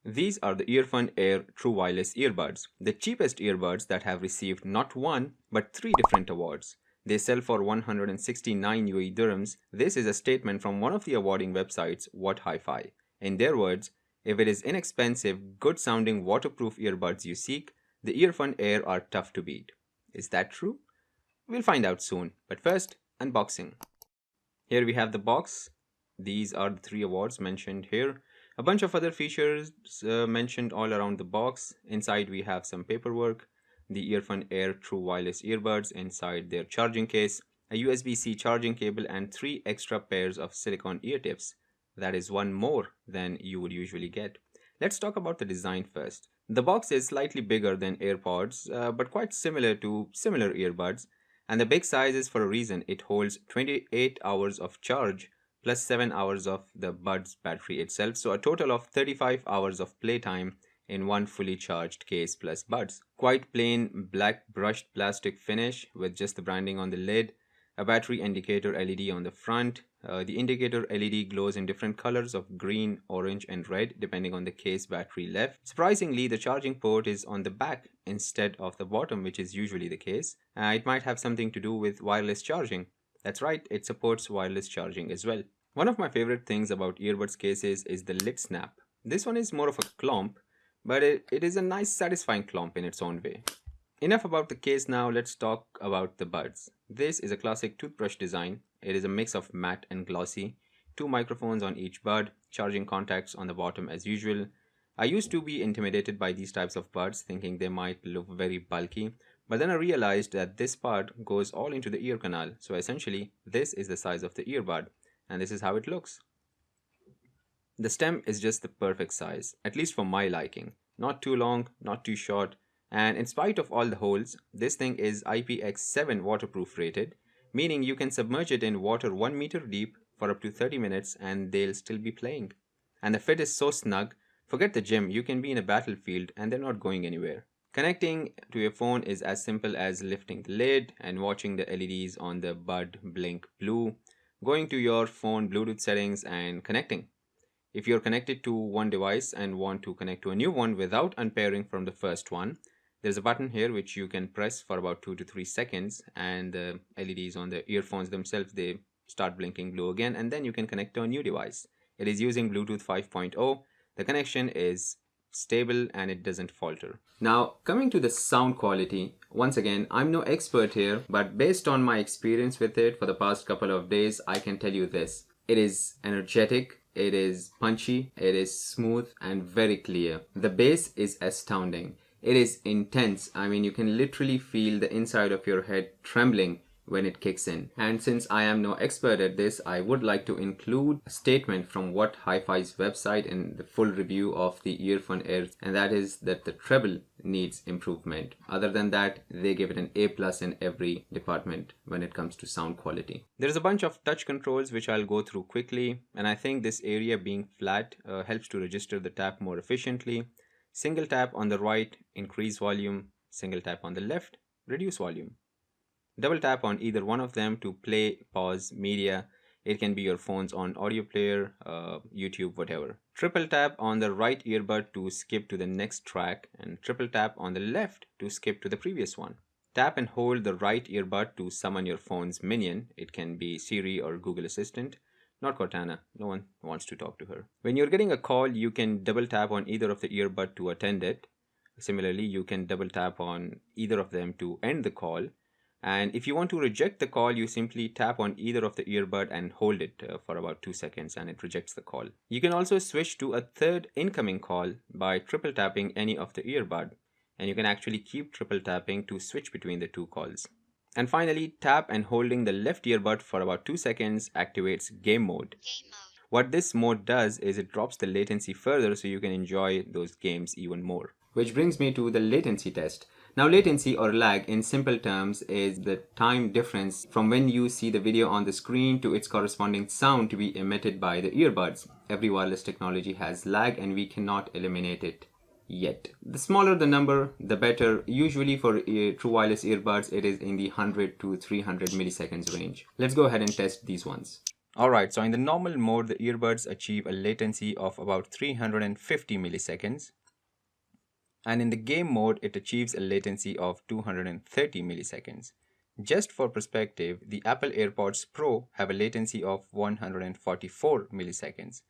These are the Earfun Air True Wireless Earbuds, the cheapest earbuds that have received not one but three different awards. They sell for 169 UAE dirhams. This is a statement from one of the awarding websites, What Hi-Fi. In their words, if it is inexpensive, good sounding waterproof earbuds you seek, the Earfun Air are tough to beat. Is that true? We'll find out soon, but first, unboxing. Here we have the box. These are the three awards mentioned here. A bunch of other features mentioned all around the box. Inside we have some paperwork, the Earfun Air True Wireless Earbuds inside their charging case, a USB-C charging cable, and three extra pairs of silicone ear tips. That is one more than you would usually get. Let's talk about the design first. The box is slightly bigger than AirPods, but quite similar to similar earbuds. And the big size is for a reason. It holds 28 hours of charge plus 7 hours of the buds battery itself, so a total of 35 hours of playtime in one fully charged case plus buds. Quite plain black brushed plastic finish with just the branding on the lid, a battery indicator LED on the front. The indicator LED glows in different colors of green, orange and red depending on the case battery left. Surprisingly, the charging port is on the back instead of the bottom, which is usually the case. It might have something to do with wireless charging. That's right, it supports wireless charging as well. One of my favorite things about earbuds cases is the lid snap. This one is more of a clomp, but it is a nice satisfying clomp in its own way. Enough about the case now, let's talk about the buds. This is a classic toothbrush design. It is a mix of matte and glossy, two microphones on each bud, charging contacts on the bottom as usual. I used to be intimidated by these types of buds, thinking they might look very bulky, but then I realized that this part goes all into the ear canal, so essentially this is the size of the earbud, and this is how it looks. The stem is just the perfect size, at least for my liking. Not too long, not too short, and in spite of all the holes, this thing is IPX7 waterproof rated, meaning you can submerge it in water 1 meter deep for up to 30 minutes and they'll still be playing. And the fit is so snug, forget the gym, you can be in a battlefield and they're not going anywhere. Connecting to your phone is as simple as lifting the lid and watching the LEDs on the bud blink blue, going to your phone Bluetooth settings and connecting. If you're connected to one device and want to connect to a new one without unpairing from the first one, there's a button here which you can press for about 2 to 3 seconds and the LEDs on the earphones themselves, they start blinking blue again, and then you can connect to a new device. It is using Bluetooth 5.0. The connection is stable and it doesn't falter. Now, coming to the sound quality, once again, I'm no expert here, but based on my experience with it for the past couple of days, I can tell you this. It is energetic, it is punchy, it is smooth and very clear. The bass is astounding. It is intense. I mean, you can literally feel the inside of your head trembling when it kicks in. And since I am no expert at this, I would like to include a statement from What Hi-Fi's website in the full review of the Earfun Air, and that is that the treble needs improvement. Other than that, they give it an A+ in every department when it comes to sound quality. There's a bunch of touch controls which I'll go through quickly, and I think this area being flat helps to register the tap more efficiently. Single tap on the right, increase volume. Single tap on the left, reduce volume. Double tap on either one of them to play, pause, media. It can be your phone's on audio player, YouTube, whatever. Triple tap on the right earbud to skip to the next track, and triple tap on the left to skip to the previous one. Tap and hold the right earbud to summon your phone's minion. It can be Siri or Google Assistant. Not Cortana, no one wants to talk to her. When you're getting a call, you can double tap on either of the earbud to attend it. Similarly, you can double tap on either of them to end the call. And if you want to reject the call, you simply tap on either of the earbud and hold it for about 2 seconds and it rejects the call. You can also switch to a third incoming call by triple tapping any of the earbud. And you can actually keep triple tapping to switch between the two calls. And finally, tap and holding the left earbud for about 2 seconds activates game mode. What this mode does is it drops the latency further so you can enjoy those games even more. Which brings me to the latency test. Now, latency or lag in simple terms is the time difference from when you see the video on the screen to its corresponding sound to be emitted by the earbuds. Every wireless technology has lag and we cannot eliminate it yet. The smaller the number, the better. Usually for true wireless earbuds, it is in the 100 to 300 milliseconds range. Let's go ahead and test these ones. Alright, so in the normal mode, the earbuds achieve a latency of about 350 milliseconds. And in the game mode, it achieves a latency of 230 milliseconds. Just for perspective, the Apple AirPods Pro have a latency of 144 milliseconds.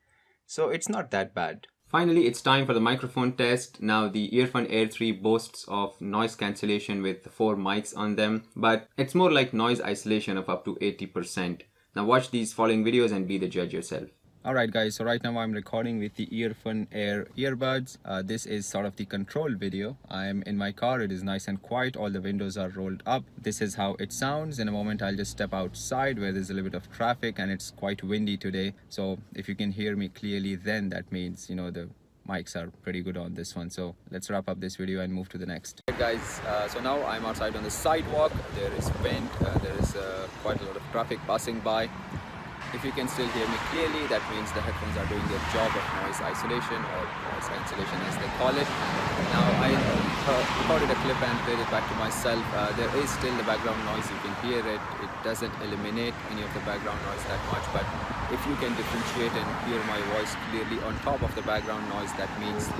So it's not that bad. Finally, it's time for the microphone test. Now, the Earfun Air 3 boasts of noise cancellation with 4 mics on them, but it's more like noise isolation of up to 80%. Now watch these following videos and be the judge yourself. Alright guys, so right now I'm recording with the Earfun Air earbuds. This is sort of the control video. I'm in my car, it is nice and quiet, all the windows are rolled up. This is how it sounds. In a moment I'll just step outside where there's a little bit of traffic and it's quite windy today. So if you can hear me clearly, then that means, you know, the mics are pretty good on this one. So let's wrap up this video and move to the next. Hey guys, so now I'm outside on the sidewalk. There is wind, there is quite a lot of traffic passing by. If you can still hear me clearly, that means the headphones are doing their job of noise isolation or noise cancellation as they call it. Now I recorded a clip and played it back to myself. There is still the background noise, you can hear it. It doesn't eliminate any of the background noise that much, but if you can differentiate and hear my voice clearly on top of the background noise, that means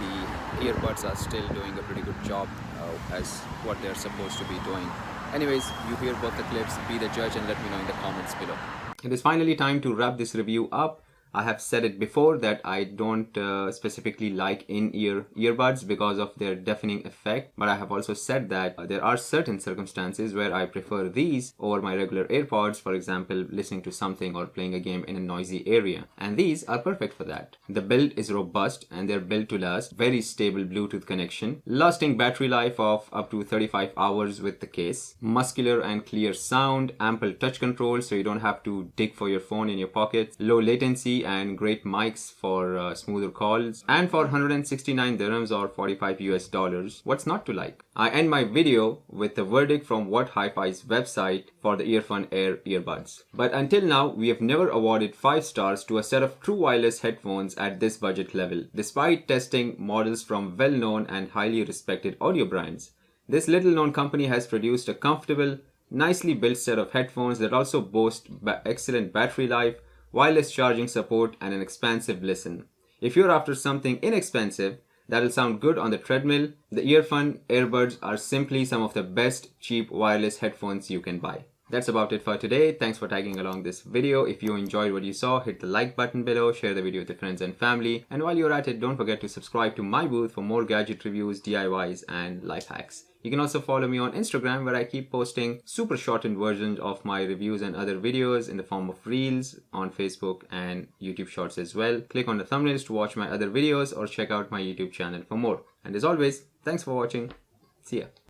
the earbuds are still doing a pretty good job as what they're supposed to be doing. Anyways, you hear both the clips, be the judge and let me know in the comments below. It is finally time to wrap this review up. I have said it before that I don't specifically like in-ear earbuds because of their deafening effect. But I have also said that there are certain circumstances where I prefer these over my regular AirPods, for example, listening to something or playing a game in a noisy area. And these are perfect for that. The build is robust and they're built to last. Very stable Bluetooth connection. Lasting battery life of up to 35 hours with the case. Muscular and clear sound. Ample touch control so you don't have to dig for your phone in your pocket. Low latency and great mics for smoother calls, and for 169 dirhams or 45 US dollars, what's not to like? I end my video with a verdict from What Hi-Fi's website for the Earfun Air earbuds. But until now, we have never awarded 5 stars to a set of true wireless headphones at this budget level, despite testing models from well-known and highly respected audio brands. This little-known company has produced a comfortable, nicely built set of headphones that also boast excellent battery life, wireless charging support, and an expansive listen. If you're after something inexpensive that'll sound good on the treadmill, the Earfun earbuds are simply some of the best cheap wireless headphones you can buy. That's about it for today. Thanks for tagging along this video. If you enjoyed what you saw, hit the like button below, share the video with your friends and family, and while you're at it, don't forget to subscribe to MiiBooth for more gadget reviews, DIYs, and life hacks. You can also follow me on Instagram where I keep posting super shortened versions of my reviews and other videos in the form of reels, on Facebook and YouTube shorts as well. Click on the thumbnails to watch my other videos or check out my YouTube channel for more. And as always, thanks for watching. See ya.